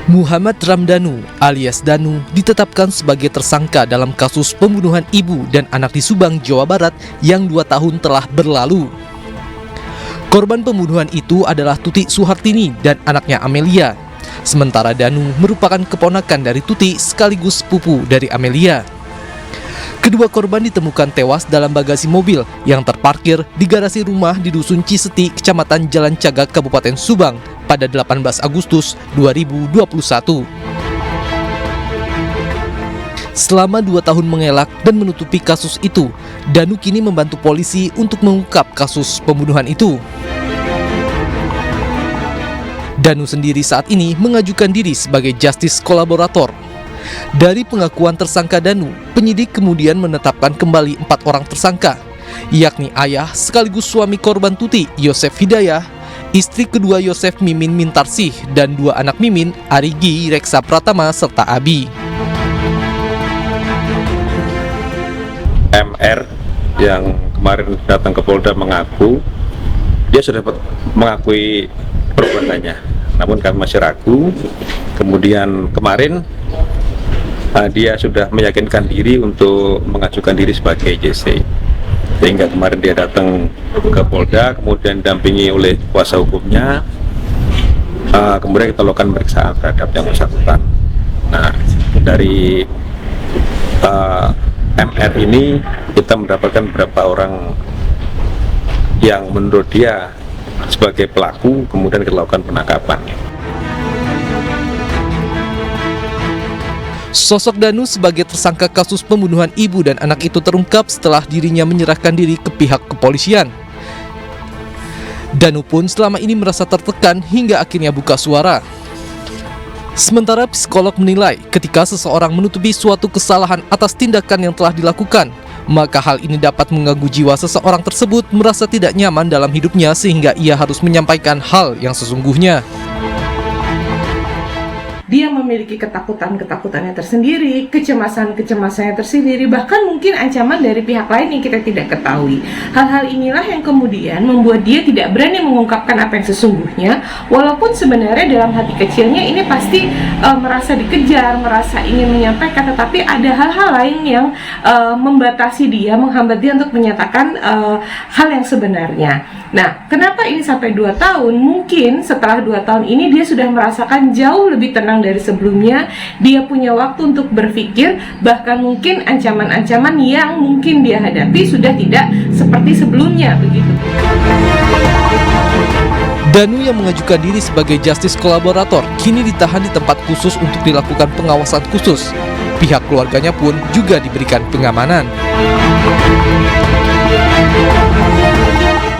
Muhammad Ramdhanu alias Danu ditetapkan sebagai tersangka dalam kasus pembunuhan ibu dan anak di Subang, Jawa Barat yang 2 tahun telah berlalu. Korban pembunuhan itu adalah Tuti Suhartini dan anaknya Amelia. Sementara Danu merupakan keponakan dari Tuti sekaligus sepupu dari Amelia. Kedua korban ditemukan tewas dalam bagasi mobil yang terparkir di garasi rumah di Dusun Ciseti, Kecamatan Jalan Cagak, Kabupaten Subang pada 18 Agustus 2021. Selama 2 tahun mengelak dan menutupi kasus itu, Danu kini membantu polisi untuk mengungkap kasus pembunuhan itu. Danu sendiri saat ini mengajukan diri sebagai justice kolaborator. Dari pengakuan tersangka Danu, penyidik kemudian menetapkan kembali 4 orang tersangka, yakni ayah sekaligus suami korban Tuti, Yosef Hidayah, istri kedua Yosef, Mimin Mintarsih, dan 2 anak Mimin, Arigi Reksa Pratama, serta Abi. MR yang kemarin datang ke Polda mengaku dia sudah mengakui perbuatannya, namun kami masih ragu. Kemudian kemarin dia sudah meyakinkan diri untuk mengajukan diri sebagai JC, sehingga kemarin dia datang ke Polda, kemudian didampingi oleh kuasa hukumnya. Kemudian kita lakukan pemeriksaan terhadap yang bersangkutan. Nah, dari MR ini kita mendapatkan beberapa orang yang menurut dia sebagai pelaku, kemudian kita lakukan penangkapan. Sosok Danu sebagai tersangka kasus pembunuhan ibu dan anak itu terungkap setelah dirinya menyerahkan diri ke pihak kepolisian. Danu pun selama ini merasa tertekan hingga akhirnya buka suara. Sementara psikolog menilai ketika seseorang menutupi suatu kesalahan atas tindakan yang telah dilakukan, maka hal ini dapat mengganggu jiwa seseorang tersebut merasa tidak nyaman dalam hidupnya sehingga ia harus menyampaikan hal yang sesungguhnya. Dia memiliki ketakutan-ketakutannya tersendiri, kecemasan-kecemasannya tersendiri, bahkan mungkin ancaman dari pihak lain yang kita tidak ketahui. Hal-hal inilah yang kemudian membuat dia tidak berani mengungkapkan apa yang sesungguhnya, walaupun sebenarnya dalam hati kecilnya ini pasti merasa dikejar, merasa ingin menyampaikan, tetapi ada hal-hal lain yang membatasi dia, menghambat dia untuk menyatakan hal yang sebenarnya. Nah, kenapa ini sampai 2 tahun? Mungkin setelah 2 tahun ini dia sudah merasakan jauh lebih tenang dari sebelumnya. Dia punya waktu untuk berpikir, bahkan mungkin ancaman-ancaman yang mungkin dia hadapi sudah tidak seperti sebelumnya, begitu. Danu yang mengajukan diri sebagai justice kolaborator kini ditahan di tempat khusus untuk dilakukan pengawasan khusus. Pihak keluarganya pun juga diberikan pengamanan.